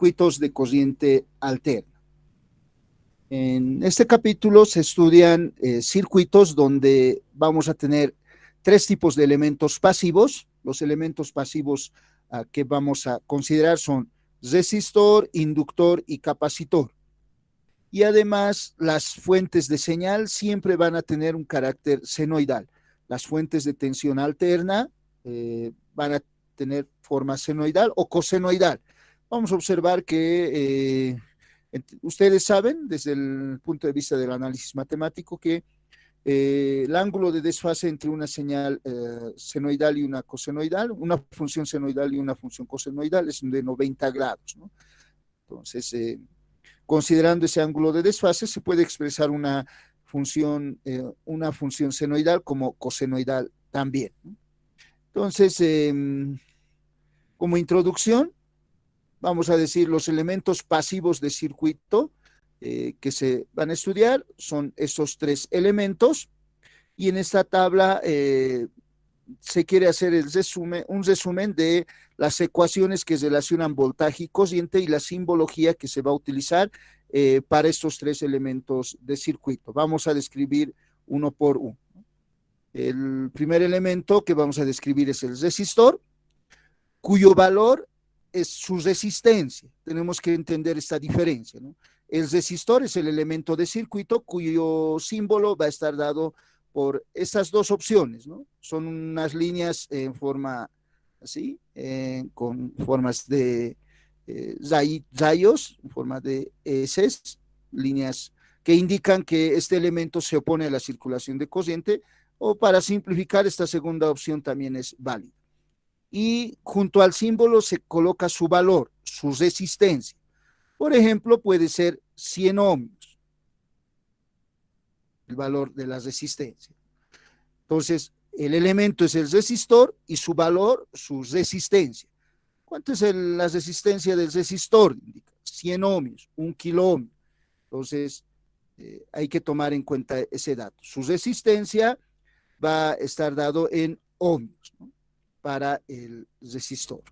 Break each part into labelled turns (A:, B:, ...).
A: circuitos de corriente alterna. En este capítulo se estudian circuitos donde vamos a tener tres tipos de elementos pasivos. Los elementos pasivos que vamos a considerar son resistor, inductor y capacitor. Y además las fuentes de señal siempre van a tener un carácter senoidal. Las fuentes de tensión alterna van a tener forma senoidal o cosenoidal. Vamos a observar que ustedes saben, desde el punto de vista del análisis matemático, que el ángulo de desfase entre una señal senoidal y una cosenoidal, una función senoidal y una función cosenoidal, es de 90 grados, ¿no? Entonces, considerando ese ángulo de desfase, se puede expresar una función senoidal como cosenoidal también, ¿no? Entonces, como introducción, vamos a decir los elementos pasivos de circuito que se van a estudiar son esos tres elementos, y en esta tabla se quiere hacer un resumen de las ecuaciones que relacionan voltaje y corriente y la simbología que se va a utilizar para estos tres elementos de circuito. Vamos a describir uno por uno. El primer elemento que vamos a describir es el resistor, cuyo valor es su resistencia. Tenemos que entender esta diferencia, ¿no? El resistor es el elemento de circuito cuyo símbolo va a estar dado por estas dos opciones, ¿no? Son unas líneas en forma así, con formas de rayos, en forma de S, líneas que indican que este elemento se opone a la circulación de corriente, o para simplificar, esta segunda opción también es válida. Y junto al símbolo se coloca su valor, su resistencia. Por ejemplo, puede ser 100 ohmios, el valor de la resistencia. Entonces, el elemento es el resistor y su valor, su resistencia. ¿Cuánto es la resistencia del resistor? Indica 100 ohmios, 1 kilo ohmio. Entonces, hay que tomar en cuenta ese dato. Su resistencia va a estar dado en ohmios, ¿no?, para el resistor.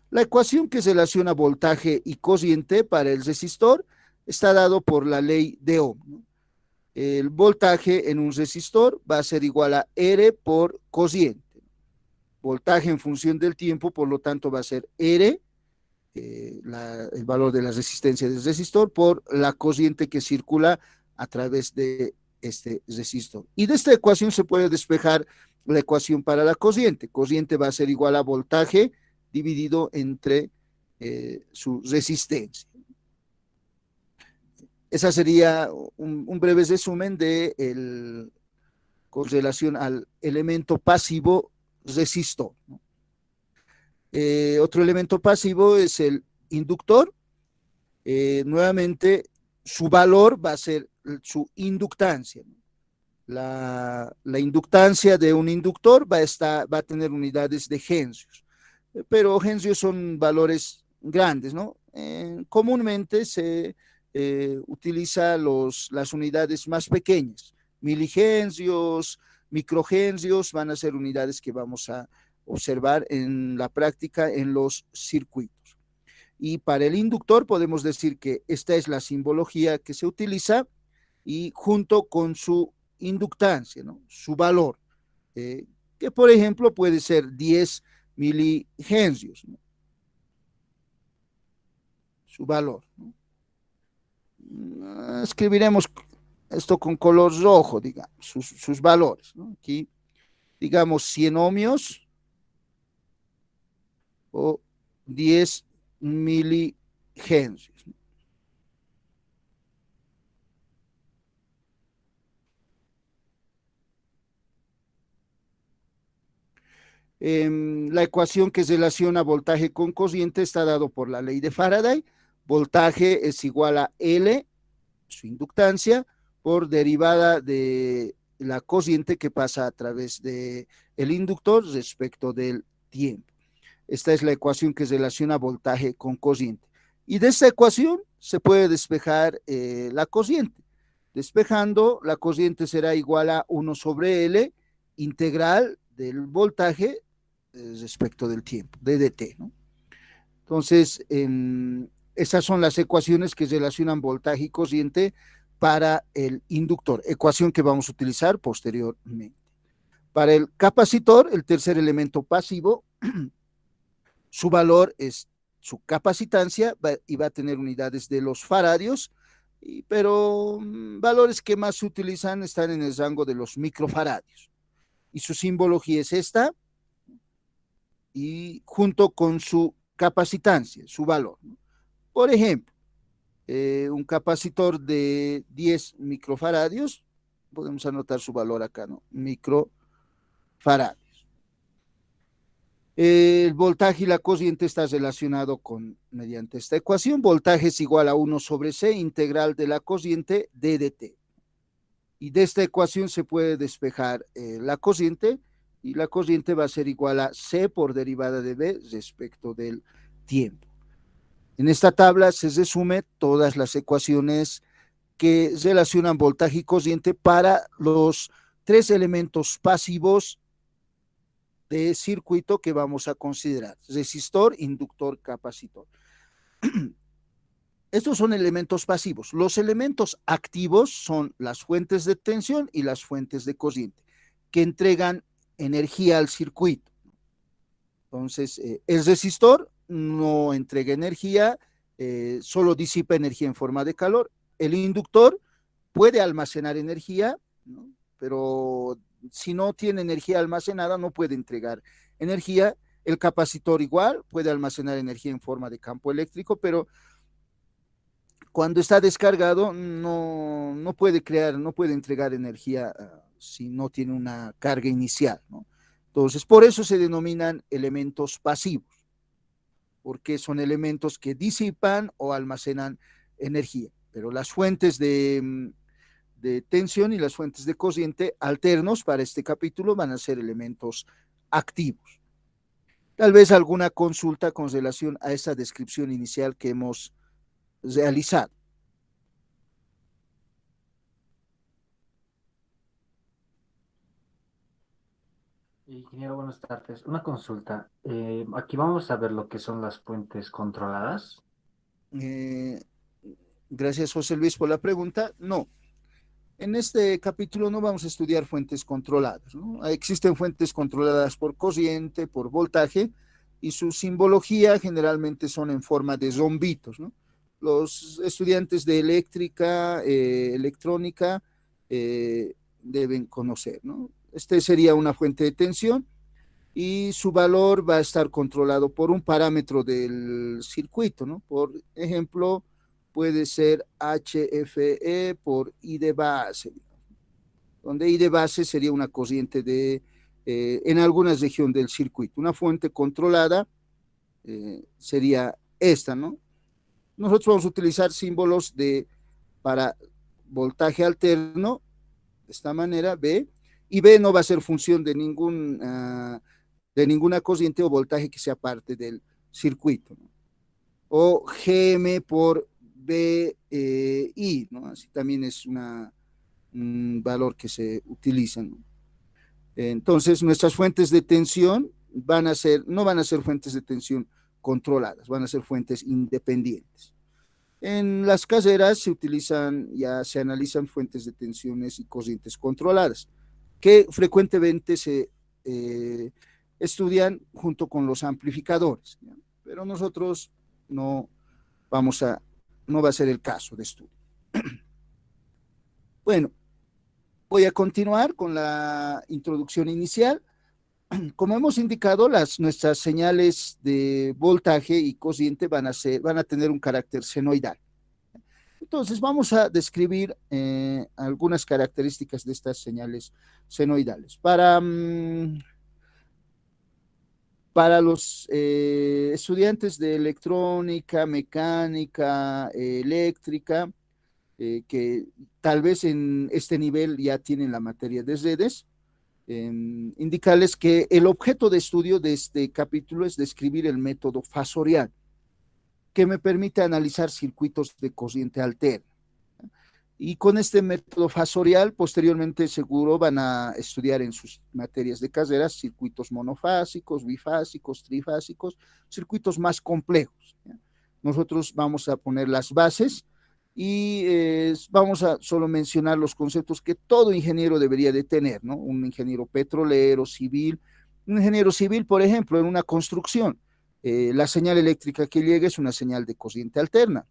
A: La ecuación que relaciona voltaje y corriente para el resistor está dado por la ley de Ohm, ¿no? El voltaje en un resistor va a ser igual a R por corriente. Voltaje en función del tiempo, por lo tanto, va a ser R, el valor de la resistencia del resistor, por la corriente que circula a través de este resistor. Y de esta ecuación se puede despejar la ecuación para la corriente. Corriente va a ser igual a voltaje dividido entre su resistencia. Esa sería un breve resumen con relación al elemento pasivo resistor, ¿no? Otro elemento pasivo es el inductor. Nuevamente, su valor va a ser su inductancia, ¿no? La inductancia de un inductor va a tener unidades de hercios, pero hercios son valores grandes, ¿no? Comúnmente se utiliza las unidades más pequeñas, milihercios, microhercios, van a ser unidades que vamos a observar en la práctica en los circuitos. Y para el inductor podemos decir que esta es la simbología que se utiliza, y junto con su inductancia, ¿no?, su valor, que por ejemplo puede ser 10 milihercios, ¿no?, su valor, ¿no? Escribiremos esto con color rojo, digamos, sus valores, ¿no? Aquí, digamos, 100 ohmios o 10 milihercios. La ecuación que relaciona voltaje con corriente está dado por la ley de Faraday. Voltaje es igual a L, su inductancia, por derivada de la corriente que pasa a través del inductor respecto del tiempo. Esta es la ecuación que relaciona voltaje con corriente. Y de esta ecuación se puede despejar la corriente. Despejando, la corriente será igual a 1 sobre L integral del voltaje respecto del tiempo, de dt, ¿no? Entonces, Esas son las ecuaciones que relacionan voltaje y corriente para el inductor, ecuación que vamos a utilizar posteriormente. Para el capacitor, el tercer elemento pasivo, su valor es su capacitancia y va a tener unidades de los faradios, pero valores que más se utilizan están en el rango de los microfaradios. Y su simbología es esta, y junto con su capacitancia, su valor. Por ejemplo, un capacitor de 10 microfaradios, podemos anotar su valor acá, ¿no? Microfaradios. El voltaje y la corriente está relacionado mediante esta ecuación. Voltaje es igual a 1 sobre C, integral de la corriente D de T. Y de esta ecuación se puede despejar la corriente, y la corriente va a ser igual a C por derivada de B respecto del tiempo. En esta tabla se resume todas las ecuaciones que relacionan voltaje y corriente para los tres elementos pasivos de circuito que vamos a considerar: resistor, inductor, capacitor. Estos son elementos pasivos. Los elementos activos son las fuentes de tensión y las fuentes de corriente, que entregan energía al circuito. Entonces, el resistor no entrega energía, solo disipa energía en forma de calor. El inductor puede almacenar energía, ¿no? Pero si no tiene energía almacenada, no puede entregar energía. El capacitor igual puede almacenar energía en forma de campo eléctrico, pero cuando está descargado no puede no puede entregar energía si no tiene una carga inicial, ¿no? Entonces, por eso se denominan elementos pasivos, porque son elementos que disipan o almacenan energía. Pero las fuentes de tensión y las fuentes de corriente alternos para este capítulo van a ser elementos activos. Tal vez alguna consulta con relación a esta descripción inicial que hemos realizado.
B: Ingeniero, buenas tardes. Una consulta. Aquí vamos a ver lo que son las fuentes controladas.
A: Eh, gracias, José Luis, por la pregunta. No, en este capítulo no vamos a estudiar fuentes controladas, ¿no? Existen fuentes controladas por corriente, por voltaje, y su simbología generalmente son en forma de rombitos, ¿no? Los estudiantes de eléctrica, electrónica, deben conocer, ¿no? Este sería una fuente de tensión, y su valor va a estar controlado por un parámetro del circuito, ¿no? Por ejemplo, puede ser HFE por I de base, donde I de base sería una corriente en alguna región del circuito. Una fuente controlada sería esta, ¿no? Nosotros vamos a utilizar símbolos para voltaje alterno, de esta manera, B, y B no va a ser función de ninguna corriente o voltaje que sea parte del circuito, ¿no? O GM por BI, ¿no? Así también es un valor que se utiliza, ¿no? Entonces, nuestras fuentes de tensión no van a ser fuentes de tensión controladas, van a ser fuentes independientes. En las carreras ya se analizan fuentes de tensiones y corrientes controladas, que frecuentemente se estudian junto con los amplificadores, ¿ya? Pero nosotros no vamos a, no va a ser el caso de estudio. Bueno, voy a continuar con la introducción inicial. Como hemos indicado, nuestras señales de voltaje y corriente van a tener un carácter senoidal. Entonces, vamos a describir algunas características de estas señales senoidales. Para los estudiantes de electrónica, mecánica, eléctrica, que tal vez en este nivel ya tienen la materia de redes, indicarles que el objeto de estudio de este capítulo es describir el método fasorial, que me permite analizar circuitos de corriente alterna. Y con este método fasorial, posteriormente seguro van a estudiar en sus materias de carrera circuitos monofásicos, bifásicos, trifásicos, circuitos más complejos, ¿ya? Nosotros vamos a poner las bases y vamos a solo mencionar los conceptos que todo ingeniero debería de tener, ¿no? Un ingeniero petrolero, civil, un ingeniero civil, por ejemplo, en una construcción, la señal eléctrica que llega es una señal de corriente alterna,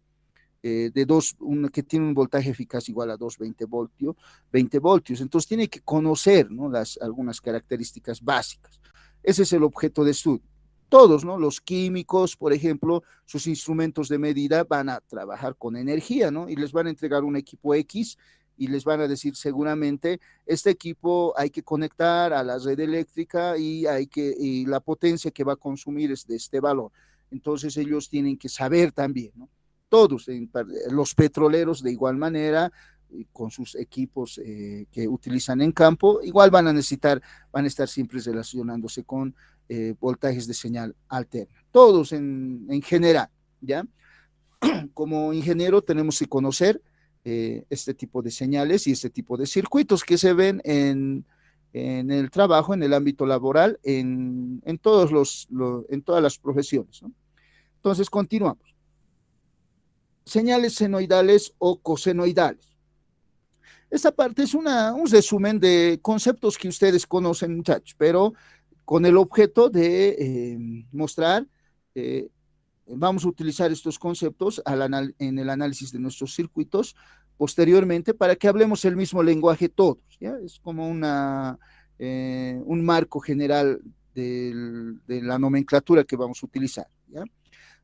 A: que tiene un voltaje eficaz igual a 20 voltios. Entonces tiene que conocer, ¿no? Algunas características básicas. Ese es el objeto de estudio. Todos, ¿no? Los químicos, por ejemplo, sus instrumentos de medida van a trabajar con energía, ¿no? Y les van a entregar un equipo X y les van a decir seguramente, este equipo hay que conectar a la red eléctrica y la potencia que va a consumir es de este valor. Entonces ellos tienen que saber también, ¿no? Todos, los petroleros de igual manera, con sus equipos que utilizan en campo, igual van a estar siempre relacionándose con voltajes de señal alterna. Todos en general, ¿ya? Como ingeniero tenemos que conocer este tipo de señales y este tipo de circuitos que se ven en el trabajo, en el ámbito laboral, en todas las profesiones, ¿no? Entonces, continuamos. Señales senoidales o cosenoidales. Esta parte es un resumen de conceptos que ustedes conocen, muchachos, pero con el objeto de mostrar, eh, vamos a utilizar estos conceptos en el análisis de nuestros circuitos posteriormente para que hablemos el mismo lenguaje todos, ¿ya? Es como un marco general de la nomenclatura que vamos a utilizar, ¿ya?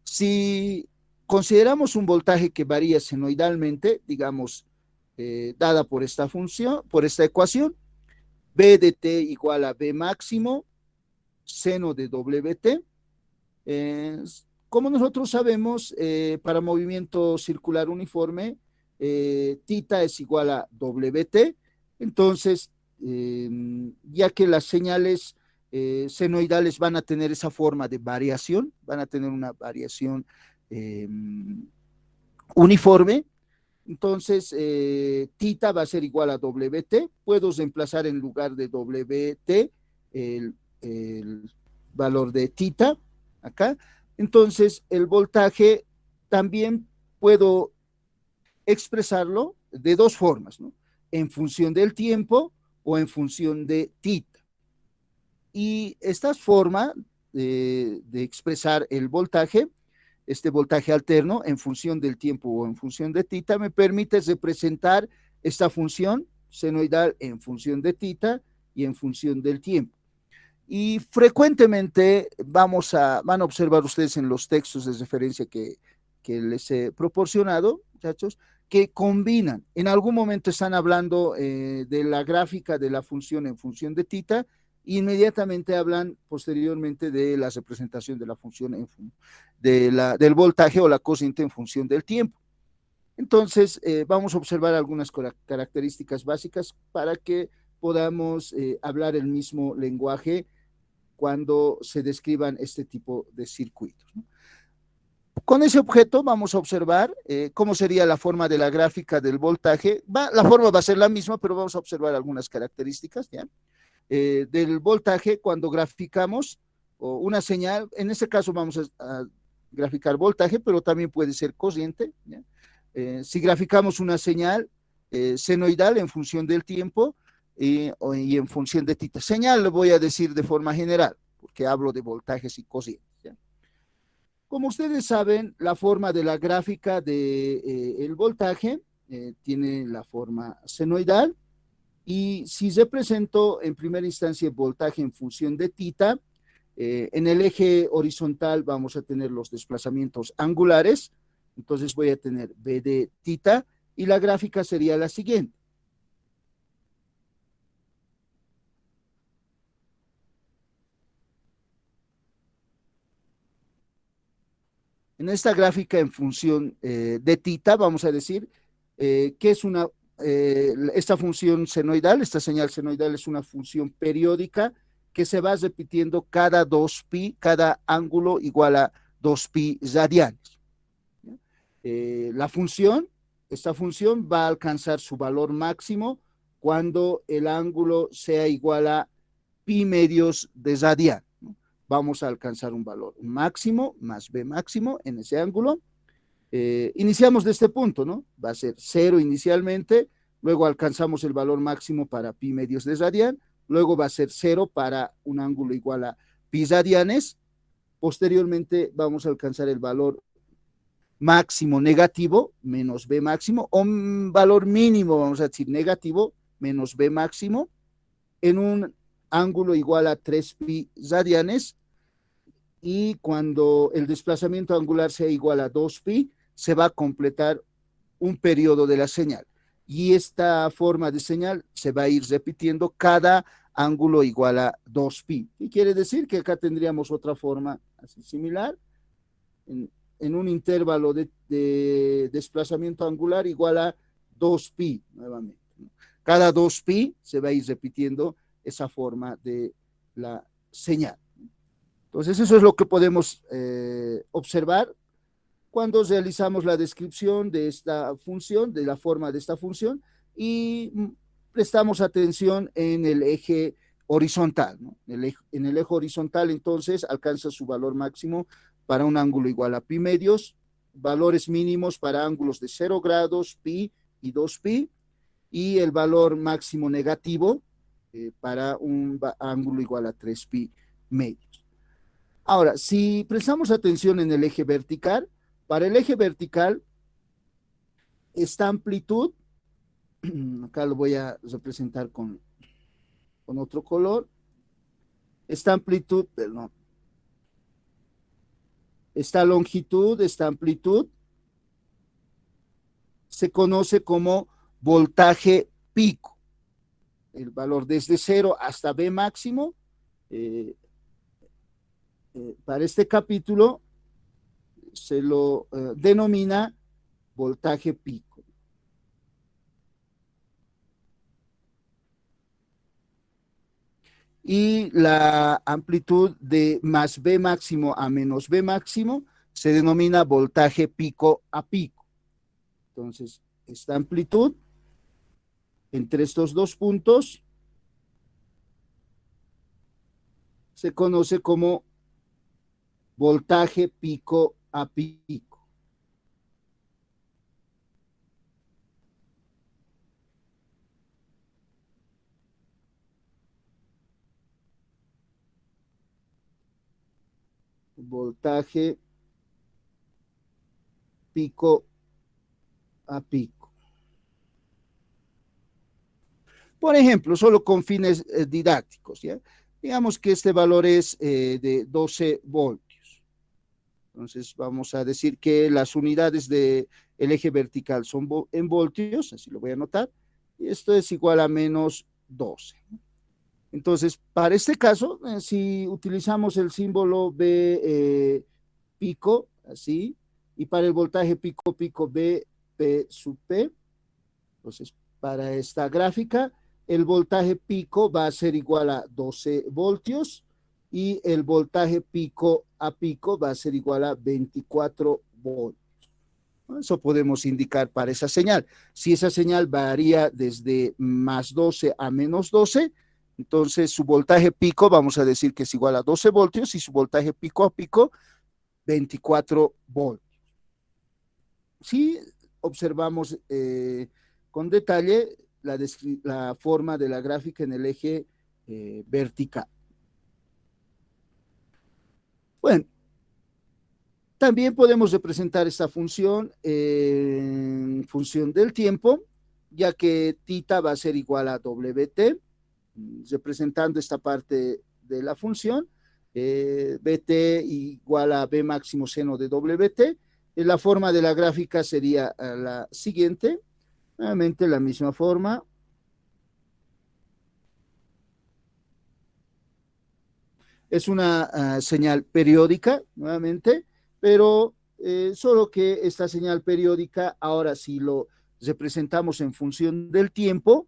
A: Si consideramos un voltaje que varía senoidalmente, digamos, dada por esta función, por esta ecuación, B de T igual a B máximo, seno de WT. Como nosotros sabemos, para movimiento circular uniforme, tita es igual a WT, entonces, ya que las señales senoidales van a tener esa forma de variación, van a tener una variación uniforme, entonces tita va a ser igual a WT, puedo reemplazar en lugar de WT el valor de tita, acá, entonces el voltaje también puedo expresarlo de dos formas, ¿no? En función del tiempo o en función de tita. Y esta forma de expresar el voltaje, este voltaje alterno en función del tiempo o en función de tita, me permite representar esta función senoidal en función de tita y en función del tiempo. Y frecuentemente van a observar ustedes en los textos de referencia que les he proporcionado, muchachos, que combinan. En algún momento están hablando de la gráfica de la función en función de tita, e inmediatamente hablan posteriormente de la representación de la función del voltaje o la cociente en función del tiempo. Entonces, vamos a observar algunas características básicas para que podamos hablar el mismo lenguaje cuando se describan este tipo de circuitos, ¿no? Con ese objeto vamos a observar cómo sería la forma de la gráfica del voltaje. La forma va a ser la misma, pero vamos a observar algunas características, ¿ya? Del voltaje cuando graficamos una señal. En este caso vamos a graficar voltaje, pero también puede ser corriente, ¿ya? Si graficamos una señal senoidal en función del tiempo y en función de tita. Señal lo voy a decir de forma general, porque hablo de voltajes y corrientes, ¿ya? Como ustedes saben, la forma de la gráfica del voltaje tiene la forma senoidal, y si represento en primera instancia el voltaje en función de tita, en el eje horizontal vamos a tener los desplazamientos angulares, entonces voy a tener B de tita y la gráfica sería la siguiente. En esta gráfica en función de tita, vamos a decir que es esta función senoidal, esta señal senoidal es una función periódica que se va repitiendo cada 2pi, cada ángulo igual a 2pi radianes. Esta función va a alcanzar su valor máximo cuando el ángulo sea igual a pi medios de radian, ¿no? Vamos a alcanzar un valor máximo más b máximo en ese ángulo. Iniciamos de este punto, ¿no? Va a ser 0 inicialmente, luego alcanzamos el valor máximo para pi medios de radian, luego va a ser 0 para un ángulo igual a pi radianes, posteriormente vamos a alcanzar el valor máximo negativo, menos b máximo, o un valor mínimo, vamos a decir negativo, menos b máximo, en un ángulo igual a 3 pi radianes, y cuando el desplazamiento angular sea igual a 2 pi, se va a completar un periodo de la señal. Y esta forma de señal se va a ir repitiendo cada ángulo igual a 2 pi. Y quiere decir que acá tendríamos otra forma así similar, en un intervalo de desplazamiento angular igual a 2 pi nuevamente. Cada 2 pi se va a ir repitiendo esa forma de la señal. Entonces eso es lo que podemos observar cuando realizamos la descripción de esta función, de la forma de esta función, y prestamos atención en el eje horizontal, ¿no? En el eje horizontal, entonces, alcanza su valor máximo para un ángulo igual a pi medios, valores mínimos para ángulos de 0 grados, pi y 2 pi, y el valor máximo negativo para un ángulo igual a 3 pi medios. Ahora, si prestamos atención en el eje vertical, para el eje vertical, esta amplitud, acá lo voy a representar con otro color, esta amplitud, perdón, esta longitud, esta amplitud, se conoce como voltaje pico. El valor desde 0 hasta B máximo, para este capítulo, se lo denomina voltaje pico. Y la amplitud de más B máximo a menos B máximo se denomina voltaje pico a pico. Entonces, esta amplitud entre estos dos puntos se conoce como voltaje pico a pico. Voltaje pico a pico. Por ejemplo, solo con fines didácticos, ¿ya? Digamos que este valor es de 12 voltios. Entonces vamos a decir que las unidades del eje vertical son en voltios, así lo voy a anotar, y esto es igual a menos 12. Entonces, para este caso, si utilizamos el símbolo B pico, así, y para el voltaje pico pico B, P sub P, entonces para esta gráfica, el voltaje pico va a ser igual a 12 voltios y el voltaje pico a pico va a ser igual a 24 voltios. Eso podemos indicar para esa señal. Si esa señal varía desde más 12 a menos 12, entonces su voltaje pico vamos a decir que es igual a 12 voltios y su voltaje pico a pico 24 voltios. Si observamos con detalle la forma de la gráfica en el eje vertical. Bueno, también podemos representar esta función en función del tiempo, ya que θ va a ser igual a Wt, representando esta parte de la función, Bt igual a B máximo seno de Wt. La forma de la gráfica sería la siguiente, nuevamente la misma forma. Es una señal periódica, nuevamente, pero solo que esta señal periódica, ahora si lo representamos en función del tiempo,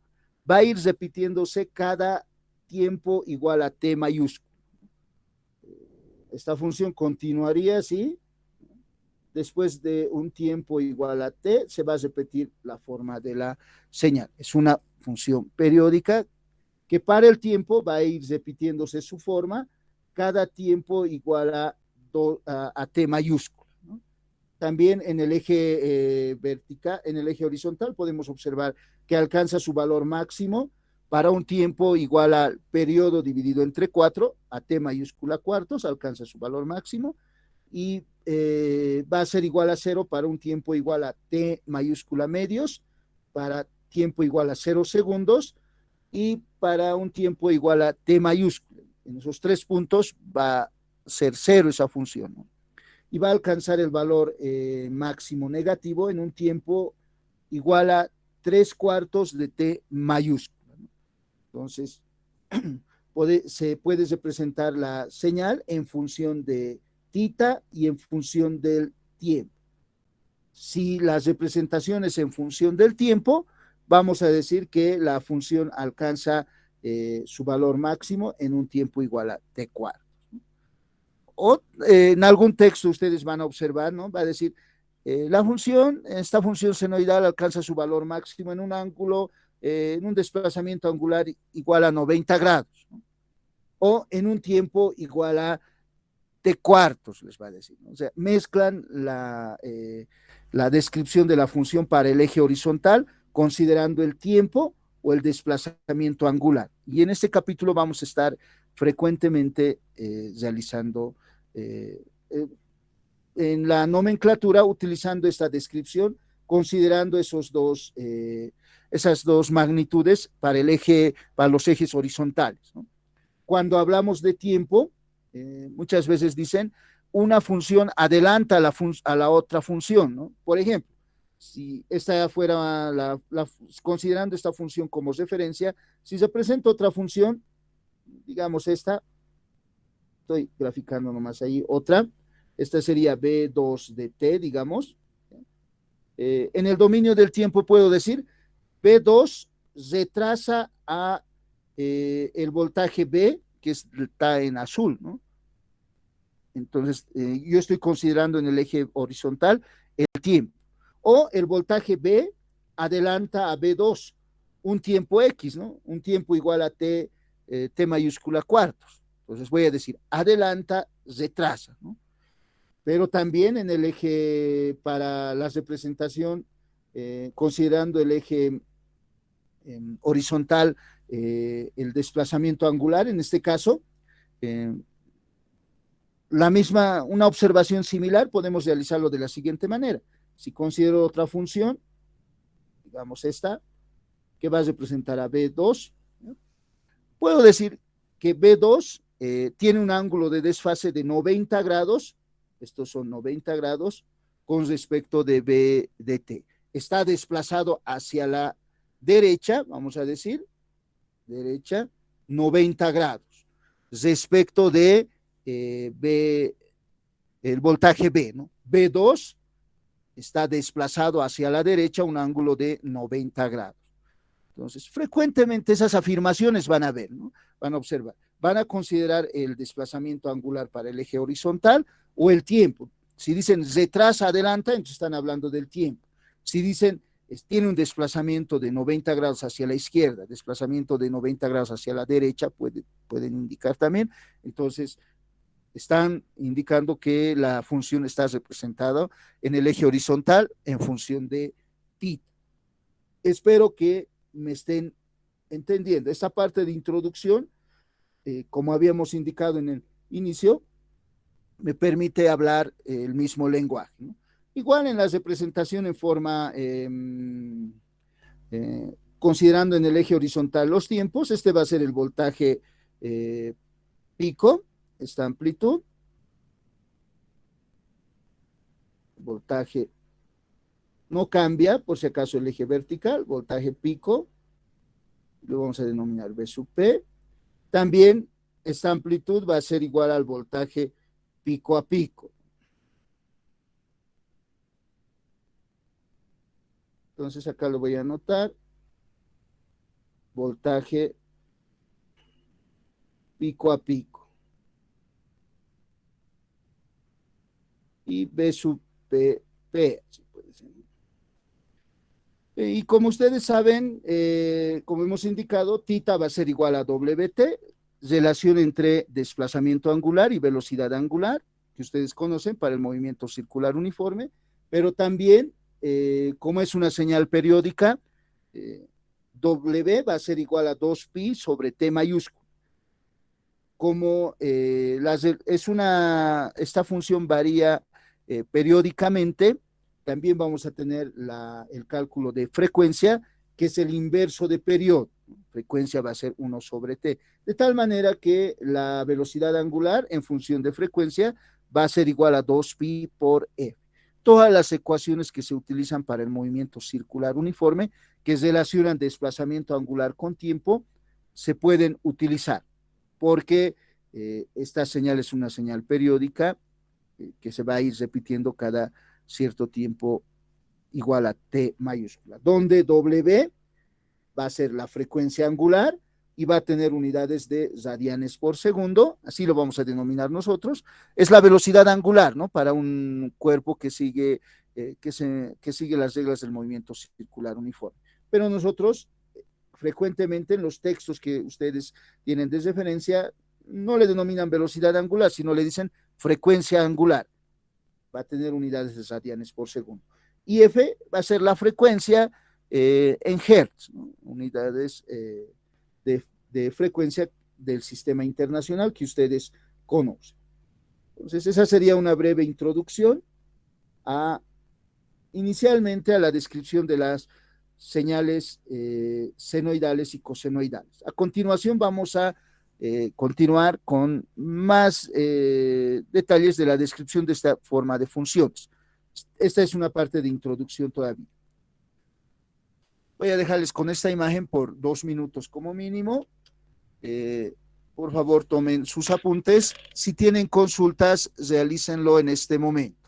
A: va a ir repitiéndose cada tiempo igual a t mayúsculo. Esta función continuaría así. Después de un tiempo igual a t, se va a repetir la forma de la señal. Es una función periódica que para el tiempo va a ir repitiéndose su forma cada tiempo igual a t mayúscula, ¿no? También en el eje vertical, en el eje horizontal podemos observar que alcanza su valor máximo para un tiempo igual al periodo dividido entre 4, a t mayúscula cuartos, alcanza su valor máximo, y va a ser igual a 0 para un tiempo igual a t mayúscula medios, para tiempo igual a 0 segundos, y para un tiempo igual a t mayúscula. En esos 3 puntos va a ser 0 esa función, ¿no? Y va a alcanzar el valor máximo negativo en un tiempo igual a 3 cuartos de t mayúscula, ¿no? Entonces, se puede representar la señal en función de tita y en función del tiempo. Si las representaciones en función del tiempo, vamos a decir que la función alcanza su valor máximo en un tiempo igual a t cuartos. O en algún texto ustedes van a observar, ¿no? Va a decir, esta función senoidal alcanza su valor máximo en un ángulo, en un desplazamiento angular igual a 90 grados, ¿no? O en un tiempo igual a t cuartos, les va a decir, ¿no? O sea, mezclan la descripción de la función para el eje horizontal, considerando el tiempo o el desplazamiento angular. Y en este capítulo vamos a estar frecuentemente realizando en la nomenclatura, utilizando esta descripción, considerando esas dos magnitudes para los ejes horizontales, ¿no? Cuando hablamos de tiempo, muchas veces dicen, una función adelanta a la otra función, ¿no? Por ejemplo, si esta fuera considerando esta función como referencia, si se presenta otra función, digamos esta, estoy graficando nomás ahí, esta sería B2 de T, digamos. En el dominio del tiempo puedo decir, B2 retrasa a el voltaje B, que está en azul, ¿no? Entonces, yo estoy considerando en el eje horizontal el tiempo. O el voltaje B adelanta a B2 un tiempo X, ¿no? Un tiempo igual a T, T mayúscula cuartos. Entonces voy a decir, adelanta, retrasa, ¿no? Pero también en el eje para la representación, considerando el eje horizontal, el desplazamiento angular, en este caso, una observación similar podemos realizarlo de la siguiente manera. Si considero otra función, digamos esta, que va a representar a B2, ¿no? Puedo decir que B2 tiene un ángulo de desfase de 90 grados, estos son 90 grados, con respecto de B de T. Está desplazado hacia la derecha, vamos a decir, derecha, 90 grados, respecto de B, el voltaje B, ¿no? B2 está desplazado hacia la derecha un ángulo de 90 grados. Entonces, frecuentemente esas afirmaciones van a ver, ¿no? Van a observar, van a considerar el desplazamiento angular para el eje horizontal o el tiempo. Si dicen retrasa, adelanta, entonces están hablando del tiempo. Si dicen tiene un desplazamiento de 90 grados hacia la izquierda, desplazamiento de 90 grados hacia la derecha, pueden indicar también. Entonces, están indicando que la función está representada en el eje horizontal en función de θ. Espero que me estén entendiendo. Esta parte de introducción, como habíamos indicado en el inicio, me permite hablar el mismo lenguaje, ¿no? Igual en la representación en forma, considerando en el eje horizontal los tiempos, este va a ser el voltaje pico, esta amplitud, voltaje no cambia, por si acaso el eje vertical, voltaje pico, lo vamos a denominar V sub P. También esta amplitud va a ser igual al voltaje pico a pico. Entonces acá lo voy a anotar, voltaje pico a pico. Y V sub P, P, así puede ser. Y como ustedes saben, como hemos indicado, θ va a ser igual a WT, relación entre desplazamiento angular y velocidad angular, que ustedes conocen para el movimiento circular uniforme, Pero también, como es una señal periódica, eh, W va a ser igual a 2pi sobre T mayúsculo. Como esta función varía periódicamente, también vamos a tener el cálculo de frecuencia, que es el inverso de periodo. Frecuencia va a ser 1 sobre T, de tal manera que la velocidad angular en función de frecuencia va a ser igual a 2pi por F. Todas las ecuaciones que se utilizan para el movimiento circular uniforme, que relacionan desplazamiento angular con tiempo, se pueden utilizar, porque esta señal es una señal periódica que se va a ir repitiendo cada cierto tiempo igual a T mayúscula, donde W va a ser la frecuencia angular y va a tener unidades de radianes por segundo, así lo vamos a denominar nosotros. Es la velocidad angular, ¿no? Para un cuerpo que sigue, que sigue las reglas del movimiento circular uniforme. Pero nosotros, frecuentemente en los textos que ustedes tienen de referencia, no le denominan velocidad angular, sino le dicen frecuencia angular. Va a tener unidades de radianes por segundo. Y F va a ser la frecuencia en hertz, ¿no? Unidades de frecuencia del sistema internacional que ustedes conocen. Entonces, esa sería una breve introducción inicialmente a la descripción de las señales senoidales y cosenoidales. A continuación vamos a continuar con más detalles de la descripción de esta forma de funciones. Esta es una parte de introducción todavía. Voy a dejarles con esta imagen por 2 minutos como mínimo. Por favor, tomen sus apuntes. Si tienen consultas, realícenlo en este momento.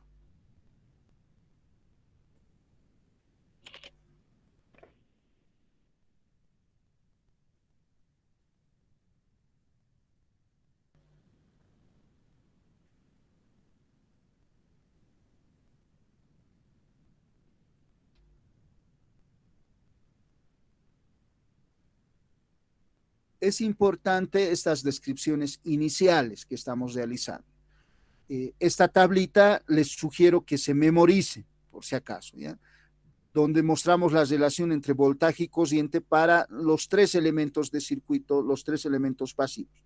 A: Es importante estas descripciones iniciales que estamos realizando. Esta tablita les sugiero que se memorice, por si acaso, ¿ya? Donde mostramos la relación entre voltaje y corriente para los 3 elementos de circuito, los 3 elementos pasivos,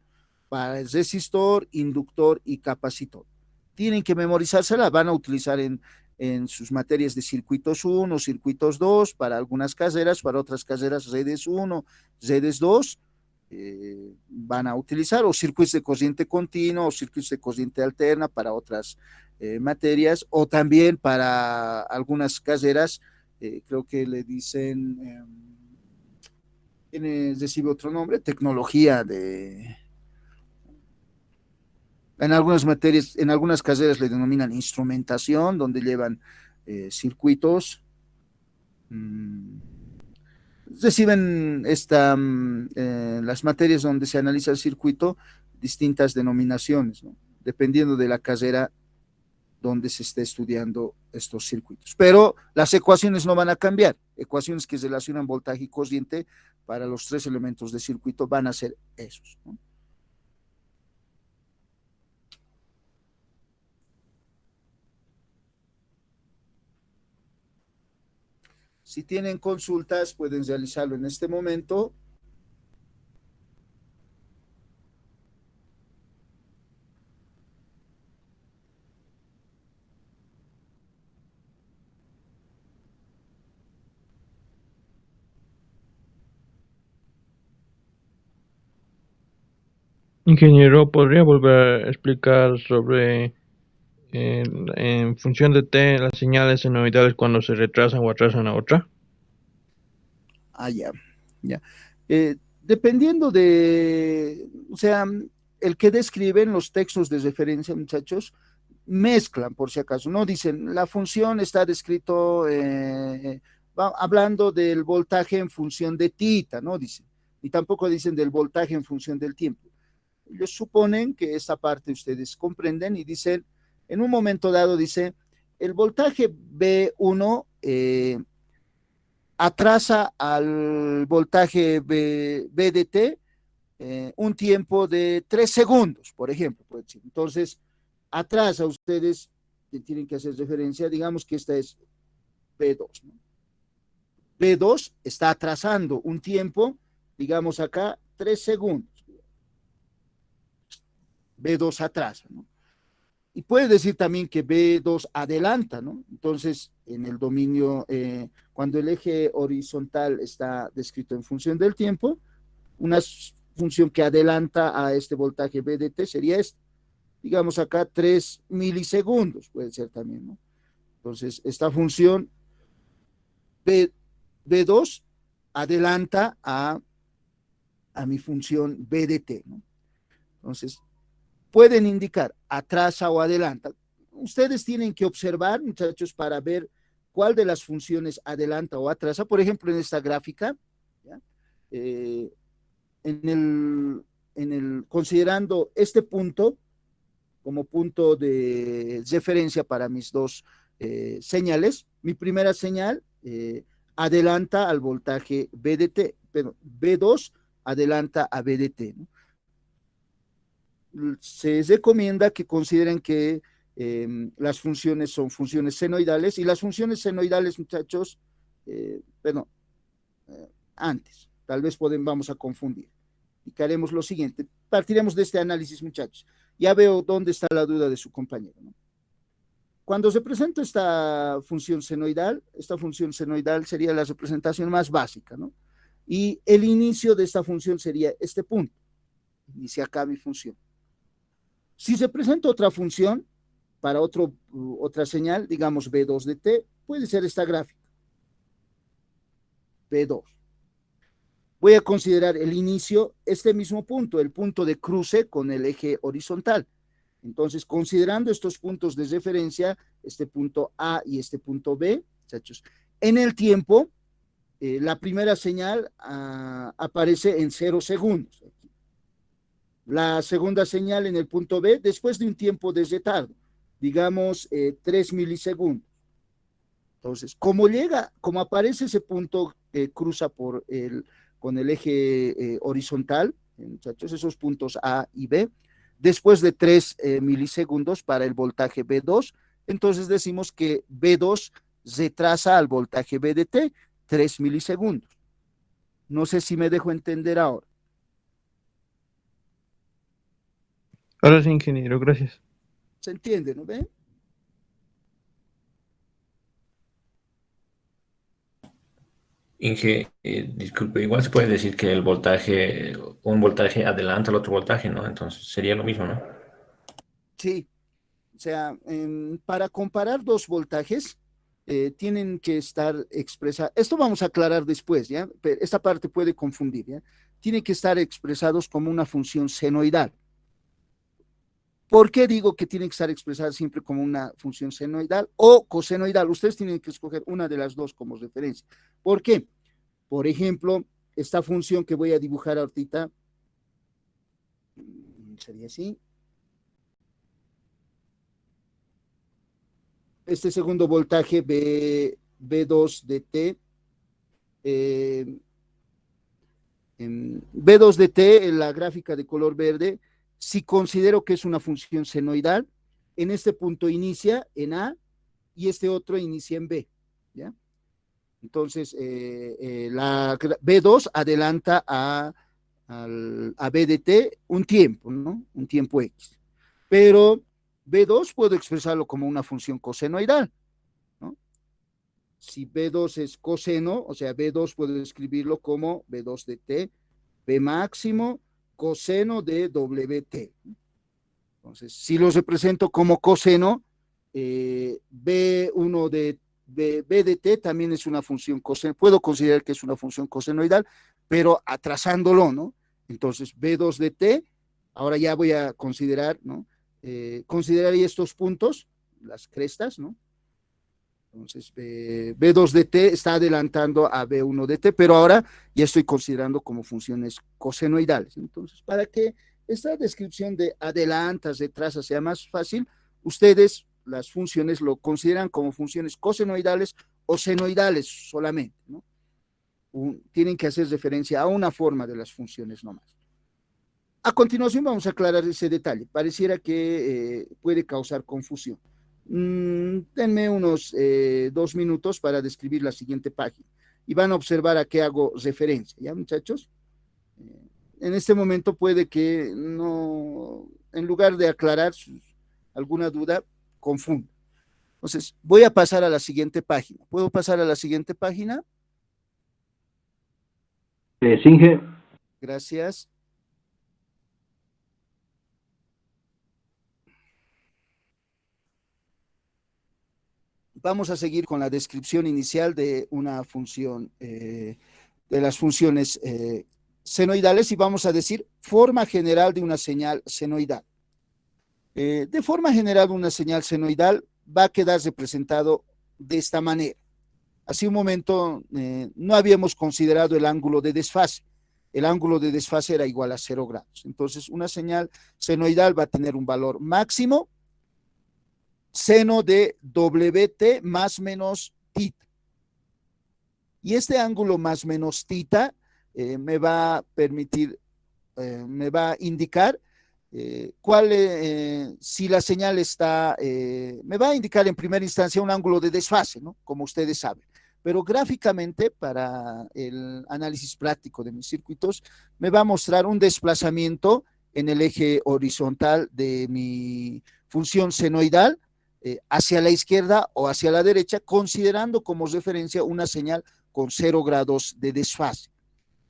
A: para el resistor, inductor y capacitor. Tienen que memorizársela, van a utilizar en sus materias de circuitos 1, circuitos 2, para algunas carreras, para otras carreras redes 1, redes 2, van a utilizar, o circuitos de corriente continua o circuitos de corriente alterna para otras materias, o también para algunas carreras, creo que le dicen, recibe otro nombre, tecnología de... En algunas materias, en algunas carreras le denominan instrumentación, donde llevan circuitos. Reciben las materias donde se analiza el circuito, distintas denominaciones, ¿no? Dependiendo de la carrera donde se esté estudiando estos circuitos. Pero las ecuaciones no van a cambiar. Ecuaciones que relacionan voltaje y corriente para los 3 elementos de circuito van a ser esos, ¿no? Si tienen consultas, pueden realizarlo en este momento.
C: Ingeniero, ¿podría volver a explicar sobre, en función de T, las señales senoidales cuando se retrasan o atrasan a otra?
A: Ya, ya. Dependiendo de, o sea, el que describen los textos de referencia, muchachos, mezclan por si acaso, no dicen, la función está descrito hablando del voltaje en función de tita, no dicen, y tampoco dicen del voltaje en función del tiempo. Ellos suponen que esta parte ustedes comprenden y dicen, en un momento dado dice, el voltaje B1 atrasa al voltaje B de T un tiempo de 3 segundos, por ejemplo. Entonces, atrasa ustedes tienen que hacer referencia, digamos que esta es B2, ¿no? B2 está atrasando un tiempo, digamos acá, 3 segundos. B2 atrasa, ¿no? Y puede decir también que B2 adelanta, ¿no? Entonces, en el dominio, cuando el eje horizontal está descrito en función del tiempo, una función que adelanta a este voltaje B de T sería esta. Digamos acá 3 milisegundos, puede ser también, ¿no? Entonces, esta función B2 adelanta a mi función B de T, ¿no? Entonces, pueden indicar atrasa o adelanta. Ustedes tienen que observar, muchachos, para ver cuál de las funciones adelanta o atrasa. Por ejemplo, en esta gráfica, ¿ya? Considerando este punto como punto de referencia para mis dos señales, mi primera señal adelanta al voltaje B de T, pero B2 adelanta a B de T, ¿no? Se recomienda que consideren que las funciones son funciones senoidales, y las funciones senoidales, muchachos, bueno, antes, tal vez vamos a confundir. Y que haremos lo siguiente, partiremos de este análisis, muchachos. Ya veo dónde está la duda de su compañero, ¿no? Cuando se presenta esta función senoidal sería la representación más básica, ¿no? Y el inicio de esta función sería este punto. Inicia acá mi función. Si se presenta otra función para otra señal, digamos B2 de T, puede ser esta gráfica. B2. Voy a considerar el inicio, este mismo punto, el punto de cruce con el eje horizontal. Entonces, considerando estos puntos de referencia, este punto A y este punto B, muchachos, en el tiempo, la primera señal aparece en 0 segundos. La segunda señal en el punto B, después de un tiempo de retardo, digamos 3 milisegundos. Entonces, como aparece ese punto, cruza con el eje horizontal, muchachos, esos puntos A y B, después de 3 milisegundos para el voltaje B2, entonces decimos que B2 retrasa al voltaje B de T 3 milisegundos. No sé si me dejo entender ahora.
C: Ahora sí, ingeniero, gracias.
A: ¿Se entiende, no ve?
D: Inge, disculpe, igual se puede decir que un voltaje adelanta al otro voltaje, ¿no? Entonces sería lo mismo, ¿no?
A: Sí, o sea, para comparar dos voltajes, tienen que estar expresados. Esto vamos a aclarar después, ¿ya? Pero esta parte puede confundir, ¿ya? Tienen que estar expresados como una función senoidal. ¿Por qué digo que tienen que estar expresadas siempre como una función senoidal o cosenoidal? Ustedes tienen que escoger una de las dos como referencia. ¿Por qué? Por ejemplo, esta función que voy a dibujar ahorita sería así. Este segundo voltaje B2 de T, B2 de T en la gráfica de color verde, si considero que es una función senoidal, en este punto inicia en A y este otro inicia en B, ¿ya? Entonces, la B2 adelanta a B de T un tiempo, ¿no? Un tiempo X. Pero B2 puedo expresarlo como una función cosenoidal, ¿no? Si B2 es coseno, o sea, B2 puedo escribirlo como B2 de T, B máximo, coseno de WT. Entonces, si los represento como coseno, B1 de B de T también es una función coseno, puedo considerar que es una función cosenoidal, pero atrasándolo, ¿no? Entonces, B2 de T, ahora ya voy a considerar, ¿no? Consideraría estos puntos, las crestas, ¿no? Entonces, B2 de T está adelantando a B1 de T, pero ahora ya estoy considerando como funciones cosenoidales. Entonces, para que esta descripción de adelantas, retrasas sea más fácil, ustedes las funciones lo consideran como funciones cosenoidales o senoidales solamente, ¿no? Tienen que hacer referencia a una forma de las funciones nomás. A continuación vamos a aclarar ese detalle. Pareciera que puede causar confusión. Denme unos 2 minutos para describir la siguiente página y van a observar a qué hago referencia, ¿ya, muchachos? En este momento puede que no, en lugar de aclarar alguna duda, confunda. Entonces, voy a pasar a la siguiente página. ¿Puedo pasar a la siguiente página?
E: Singe.
A: Gracias. Vamos a seguir con la descripción inicial de una función, de las funciones senoidales, y vamos a decir forma general de una señal senoidal. De forma general, una señal senoidal va a quedar representado de esta manera. Hace un momento no habíamos considerado el ángulo de desfase. El ángulo de desfase era igual a 0 grados. Entonces, una señal senoidal va a tener un valor máximo, seno de WT más menos tita. Y este ángulo más menos tita me va a permitir, me va a indicar si la señal está, me va a indicar en primera instancia un ángulo de desfase, ¿no? Como ustedes saben. Pero gráficamente, para el análisis práctico de mis circuitos, me va a mostrar un desplazamiento en el eje horizontal de mi función senoidal, hacia la izquierda o hacia la derecha, considerando como referencia una señal con 0 grados de desfase.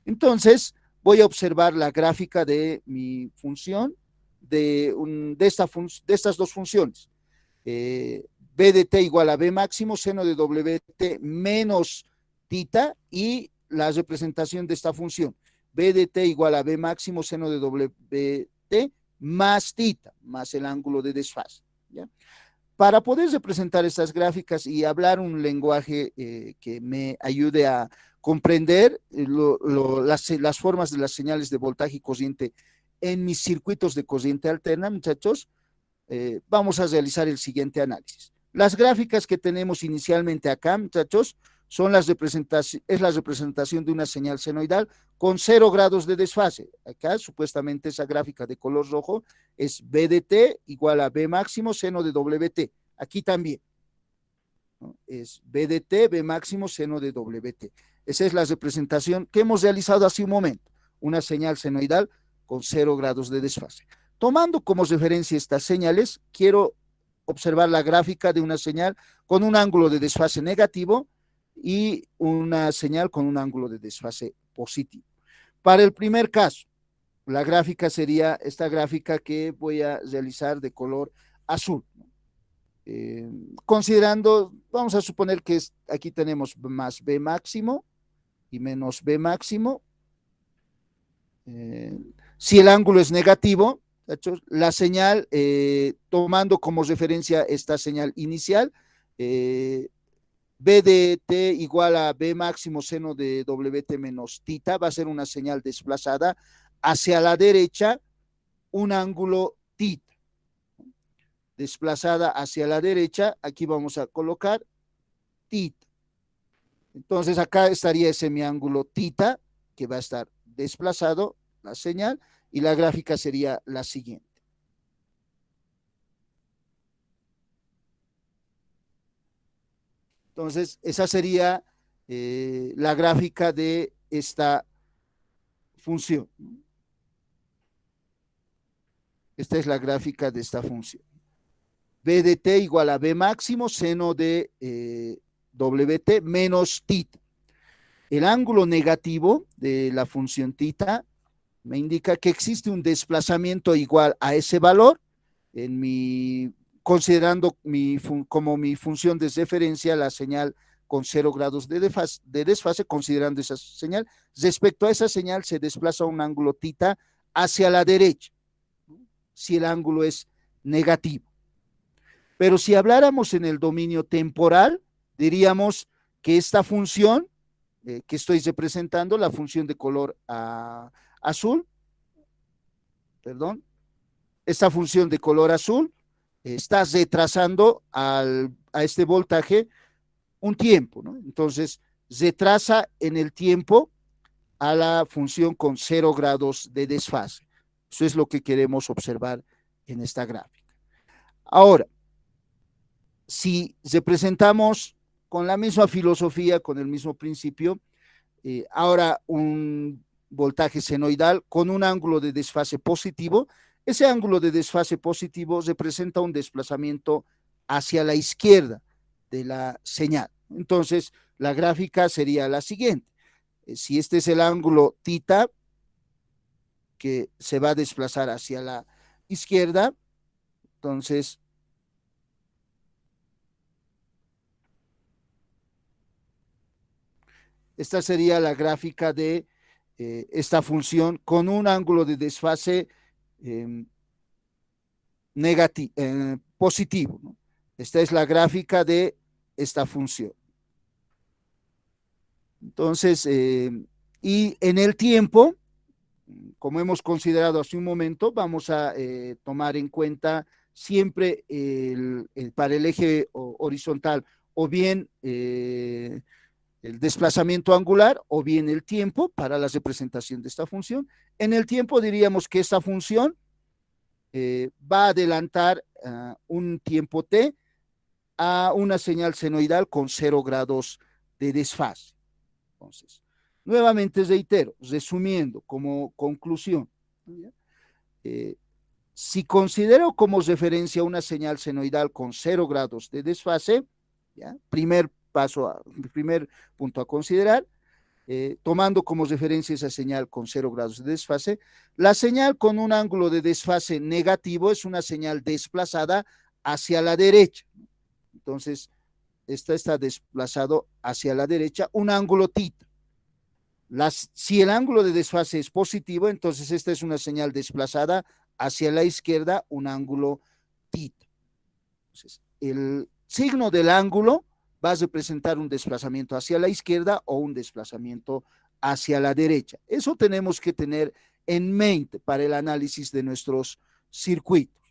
A: Entonces, voy a observar la gráfica de mi función, de estas dos funciones. B de t igual a B máximo, seno de WT menos tita, y la representación de esta función. B de t igual a B máximo, seno de WT más tita, más el ángulo de desfase, ¿ya? Para poder representar estas gráficas y hablar un lenguaje que me ayude a comprender las formas de las señales de voltaje y corriente en mis circuitos de corriente alterna, muchachos, vamos a realizar el siguiente análisis. Las gráficas que tenemos inicialmente acá, muchachos, es la representación de una señal senoidal con 0 grados de desfase. Acá, supuestamente, esa gráfica de color rojo es B de t igual a B máximo seno de WT. Aquí también, ¿no? Es B de t, B máximo seno de WT. Esa es la representación que hemos realizado hace un momento. Una señal senoidal con 0 grados de desfase. Tomando como referencia estas señales, quiero observar la gráfica de una señal con un ángulo de desfase negativo y una señal con un ángulo de desfase positivo. Para el primer caso, la gráfica sería esta gráfica que voy a realizar de color azul. Considerando, vamos a suponer que aquí tenemos más B máximo y menos B máximo. Si el ángulo es negativo, la señal, tomando como referencia esta señal inicial, B de t igual a B máximo seno de WT menos tita, va a ser una señal desplazada hacia la derecha, un ángulo tita. Desplazada hacia la derecha, aquí vamos a colocar tita. Entonces acá estaría ese mi ángulo tita, que va a estar desplazado, la señal, y la gráfica sería la siguiente. Entonces, esa sería la gráfica de esta función. Esta es la gráfica de esta función. B de t igual a B máximo seno de WT menos tita. El ángulo negativo de la función tita me indica que existe un desplazamiento igual a ese valor en considerando como mi función de referencia la señal con 0 grados de desfase, considerando esa señal. Respecto a esa señal se desplaza un ángulo tita hacia la derecha, si el ángulo es negativo. Pero si habláramos en el dominio temporal, diríamos que esta función que estoy representando, la función de color azul, perdón, esta función de color azul está retrasando a este voltaje un tiempo, ¿no? Entonces, retrasa en el tiempo a la función con 0 grados de desfase. Eso es lo que queremos observar en esta gráfica. Ahora, si representamos con la misma filosofía, con el mismo principio, ahora un voltaje senoidal con un ángulo de desfase positivo, ese ángulo de desfase positivo representa un desplazamiento hacia la izquierda de la señal. Entonces, la gráfica sería la siguiente. Si este es el ángulo tita, que se va a desplazar hacia la izquierda, entonces esta sería la gráfica de esta función con un ángulo de desfase positivo, ¿no? Esta es la gráfica de esta función. Entonces, y en el tiempo, como hemos considerado hace un momento, vamos a tomar en cuenta siempre para el eje horizontal o bien el desplazamiento angular o bien el tiempo para la representación de esta función. En el tiempo diríamos que esta función va a adelantar un tiempo t a una señal senoidal con 0 grados de desfase. Entonces, nuevamente reitero, resumiendo como conclusión, si considero como referencia una señal senoidal con 0 grados de desfase, ¿ya? Primer punto a considerar, tomando como referencia esa señal con 0 grados de desfase, la señal con un ángulo de desfase negativo es una señal desplazada hacia la derecha. Entonces, esta está desplazado hacia la derecha, un ángulo tita. Si el ángulo de desfase es positivo, entonces esta es una señal desplazada hacia la izquierda, un ángulo tita. Entonces, el signo del ángulo va a representar un desplazamiento hacia la izquierda o un desplazamiento hacia la derecha. Eso tenemos que tener en mente para el análisis de nuestros circuitos.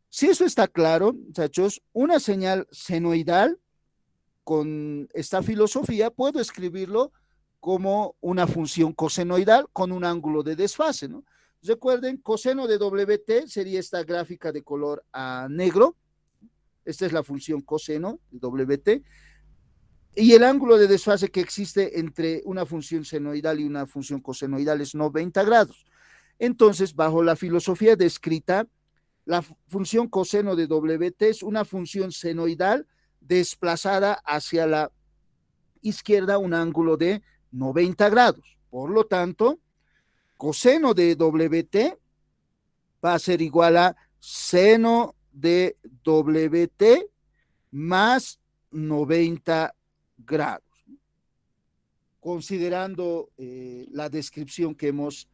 A: Si eso está claro, muchachos, una señal senoidal con esta filosofía puedo escribirlo como una función cosenoidal con un ángulo de desfase, ¿no? Recuerden, coseno de WT sería esta gráfica de color negro. Esta es la función coseno de WT. Y el ángulo de desfase que existe entre una función senoidal y una función cosenoidal es 90 grados. Entonces, bajo la filosofía descrita, la función coseno de WT es una función senoidal desplazada hacia la izquierda un ángulo de 90 grados. Por lo tanto, coseno de WT va a ser igual a seno de WT más 90 grados. Considerando la descripción que hemos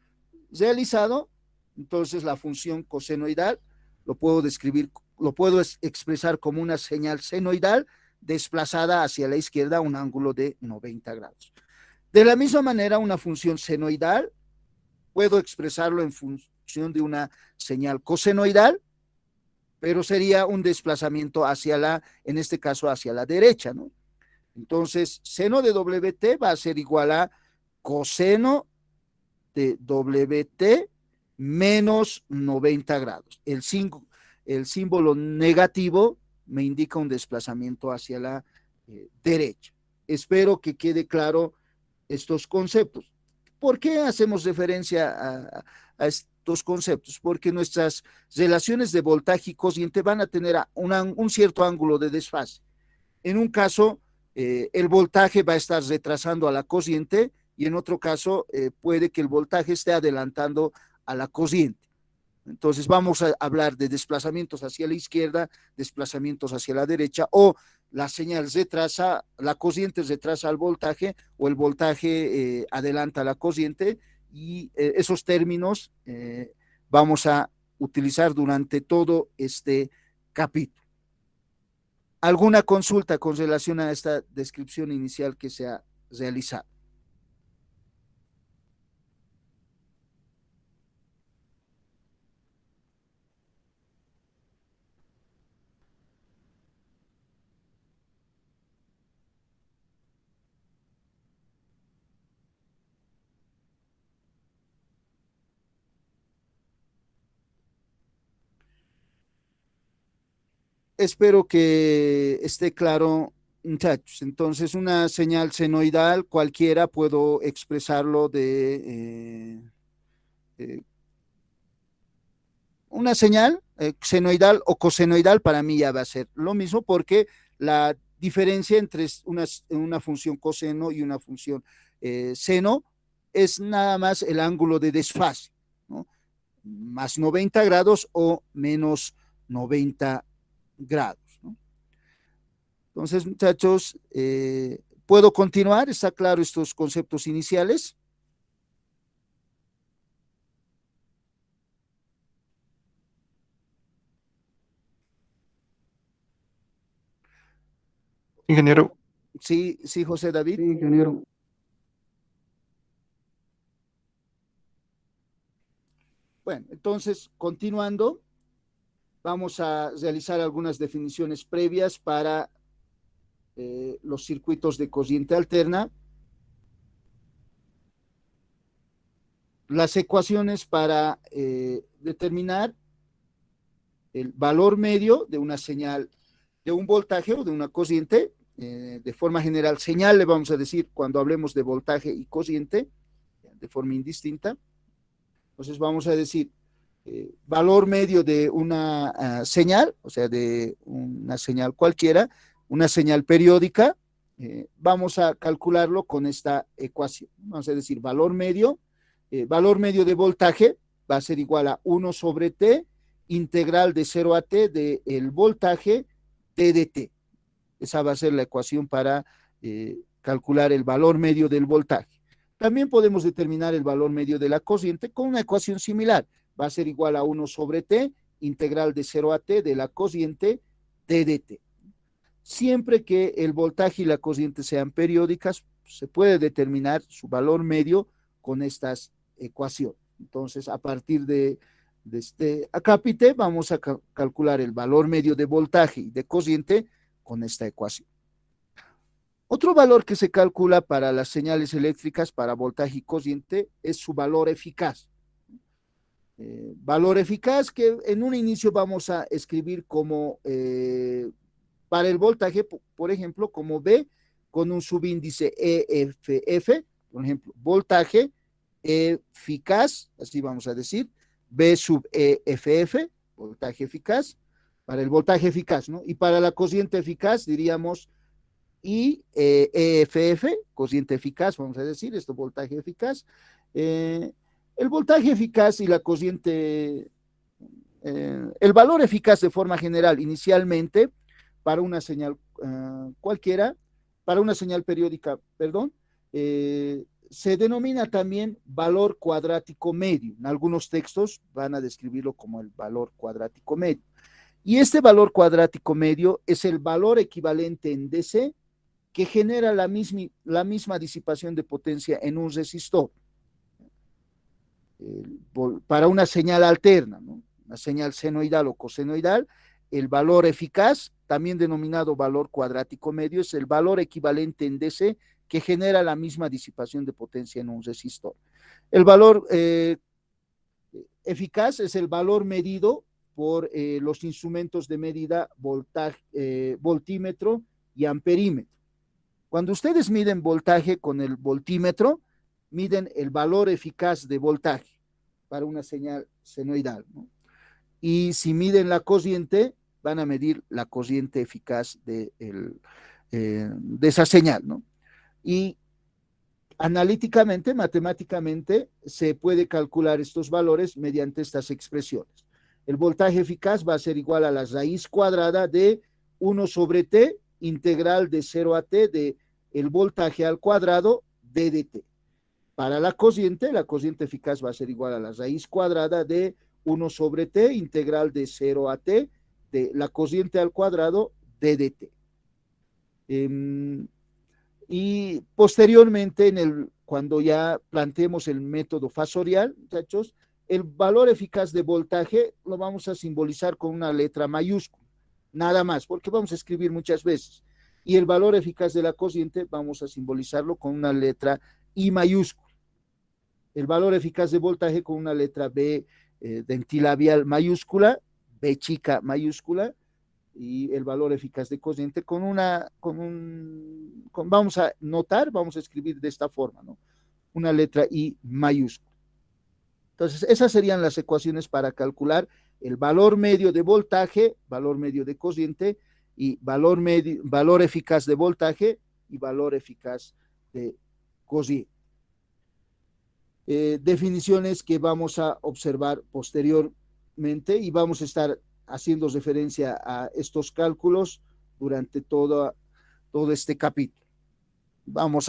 A: realizado, entonces la función cosenoidal lo puedo expresar como una señal senoidal desplazada hacia la izquierda a un ángulo de 90 grados. De la misma manera, una función senoidal puedo expresarlo en función de una señal cosenoidal, pero sería un desplazamiento en este caso, hacia la derecha, ¿no? Entonces, seno de WT va a ser igual a coseno de WT menos 90 grados. El símbolo negativo me indica un desplazamiento hacia la derecha. Espero que quede claro estos conceptos. ¿Por qué hacemos referencia a estos conceptos? Porque nuestras relaciones de voltaje y corriente van a tener un cierto ángulo de desfase. En un caso, el voltaje va a estar retrasando a la corriente y en otro caso puede que el voltaje esté adelantando a la corriente. Entonces vamos a hablar de desplazamientos hacia la izquierda, desplazamientos hacia la derecha, o la señal retrasa, la corriente retrasa al voltaje o el voltaje adelanta a la corriente, y esos términos vamos a utilizar durante todo este capítulo. ¿Alguna consulta con relación a esta descripción inicial que se ha realizado? espero que esté claro, muchachos. Entonces, una señal senoidal cualquiera puedo expresarlo eh, una señal senoidal o cosenoidal para mí ya va a ser lo mismo porque la diferencia entre una función coseno y una función seno es nada más el ángulo de desfase, ¿no? Más 90 grados o menos 90 grados, ¿no? Entonces, muchachos, ¿puedo continuar? ¿Está claro estos conceptos iniciales?
E: Ingeniero,
A: Sí, sí, José David.
B: Sí, ingeniero.
A: Bueno, entonces, continuando, vamos a realizar algunas definiciones previas para los circuitos de corriente alterna, las ecuaciones para determinar el valor medio de una señal, de un voltaje o de una corriente, de forma general, señal le vamos a decir cuando hablemos de voltaje y corriente, de forma indistinta. Entonces vamos a decir valor medio de una señal, o sea, de una señal cualquiera, una señal periódica, vamos a calcularlo con esta ecuación. Vamos a decir valor medio de voltaje va a ser igual a 1 sobre T, integral de 0 a T del voltaje T de T. Esa va a ser la ecuación para calcular el valor medio del voltaje. También podemos determinar el valor medio de la corriente con una ecuación similar. Va a ser igual a 1 sobre T, integral de 0 a T de la corriente T de T. Siempre que el voltaje y la corriente sean periódicas, se puede determinar su valor medio con estas ecuaciones. Entonces, a partir de este acápite, vamos a calcular el valor medio de voltaje y de corriente con esta ecuación. Otro valor que se calcula para las señales eléctricas, para voltaje y corriente, es su valor eficaz. Valor eficaz que en un inicio vamos a escribir como, para el voltaje, por ejemplo, como B con un subíndice EFF, por ejemplo, voltaje eficaz, así vamos a decir, B sub EFF, voltaje eficaz, para el voltaje eficaz, ¿no? Y para la corriente eficaz diríamos y EFF, corriente eficaz, vamos a decir, esto voltaje eficaz. El voltaje eficaz y la corriente, el valor eficaz de forma general, inicialmente, para una señal cualquiera, para una señal periódica, perdón, se denomina también valor cuadrático medio. En algunos textos van a describirlo como el valor cuadrático medio. Y este valor cuadrático medio es el valor equivalente en DC que genera la misma disipación de potencia en un resistor. Para una señal alterna, ¿no? Una señal senoidal o cosenoidal, el valor eficaz, también denominado valor cuadrático medio, es el valor equivalente en DC que genera la misma disipación de potencia en un resistor. El valor eficaz es el valor medido por los instrumentos de medida voltímetro y amperímetro. Cuando ustedes miden voltaje con el voltímetro, miden el valor eficaz de voltaje para una señal senoidal, ¿no? Y si miden la corriente, van a medir la corriente eficaz de esa señal, ¿no? Y analíticamente, matemáticamente, se puede calcular estos valores mediante estas expresiones. El voltaje eficaz va a ser igual a la raíz cuadrada de 1 sobre T, integral de 0 a T de el voltaje al cuadrado D de T. Para la corriente eficaz va a ser igual a la raíz cuadrada de 1 sobre T, integral de 0 a T de la corriente al cuadrado D de T. Y posteriormente, cuando ya planteemos el método fasorial, muchachos, el valor eficaz de voltaje lo vamos a simbolizar con una letra mayúscula, nada más, porque vamos a escribir muchas veces. Y el valor eficaz de la corriente vamos a simbolizarlo con una letra I mayúscula. El valor eficaz de voltaje con una letra B dentilabial mayúscula, B chica mayúscula, y el valor eficaz de cociente vamos a notar, vamos a escribir de esta forma, ¿no? Una letra I mayúscula. Entonces, esas serían las ecuaciones para calcular el valor medio de voltaje, valor medio de cociente y valor eficaz de voltaje y valor eficaz de cociente. Definiciones que vamos a observar posteriormente y vamos a estar haciendo referencia a estos cálculos durante todo este capítulo.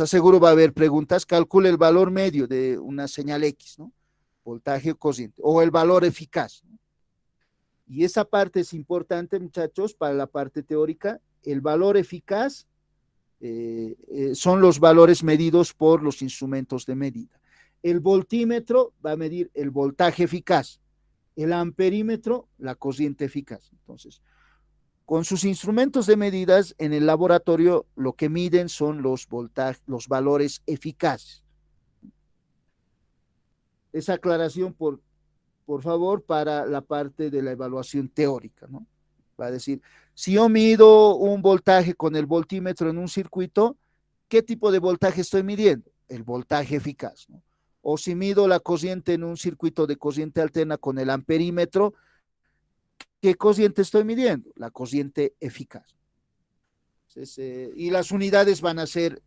A: Seguro va a haber preguntas. Calcule el valor medio de una señal X, ¿no? Voltaje o cociente, o el valor eficaz, ¿no? Y esa parte es importante, muchachos, para la parte teórica. El valor eficaz son los valores medidos por los instrumentos de medida. El voltímetro va a medir el voltaje eficaz, el amperímetro, la cociente eficaz. Entonces, con sus instrumentos de medidas en el laboratorio, lo que miden son los valores eficaces. Esa aclaración, por favor, para la parte de la evaluación teórica, ¿no? Va a decir, si yo mido un voltaje con el voltímetro en un circuito, ¿qué tipo de voltaje estoy midiendo? El voltaje eficaz, ¿no? O si mido la cociente en un circuito de cociente alterna con el amperímetro, ¿qué cociente estoy midiendo? La cociente eficaz. Entonces, y las unidades van a ser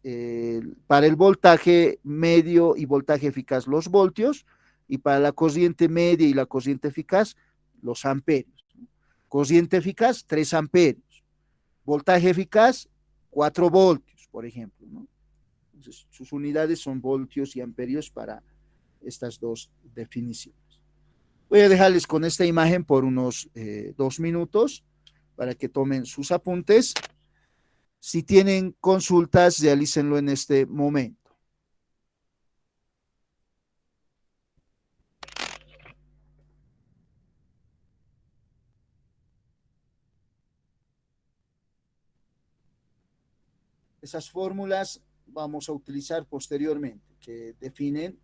A: para el voltaje medio y voltaje eficaz los voltios, y para la cociente media y la cociente eficaz los amperios. Cociente eficaz, 3 amperios. Voltaje eficaz, 4 voltios, por ejemplo, ¿no? Entonces, sus unidades son voltios y amperios para estas dos definiciones. Voy a dejarles con esta imagen por unos 2 minutos para que tomen sus apuntes. Si tienen consultas, realícenlo en este momento. Esas fórmulas vamos a utilizar posteriormente, que definen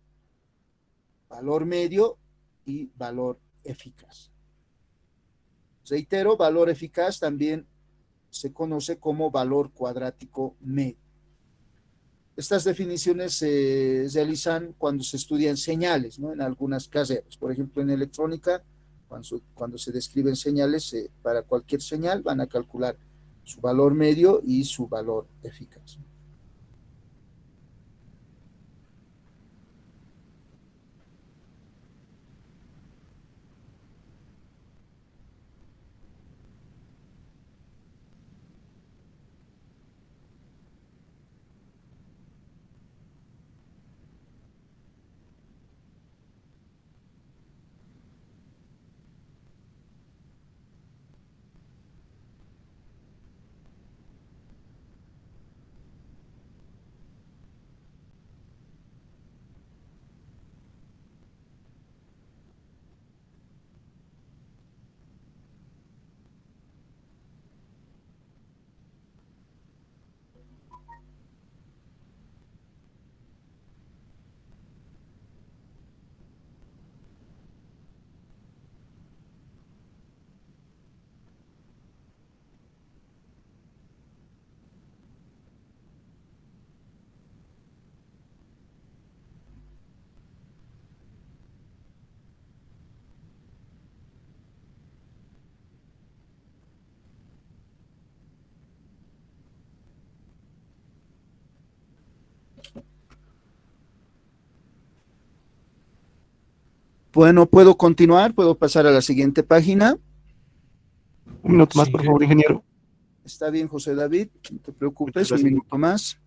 A: valor medio y valor eficaz. Reitero, valor eficaz también se conoce como valor cuadrático medio. Estas definiciones se realizan cuando se estudian señales, ¿no? En algunas carreras. Por ejemplo, en electrónica, cuando se describen señales, para cualquier señal van a calcular su valor medio y su valor eficaz. Bueno, ¿puedo continuar? ¿Puedo pasar a la siguiente página?
E: Un minuto más, por favor, ingeniero.
A: Está bien, José David, no te preocupes,
E: Muchas
A: un
E: gracias.
A: minuto más.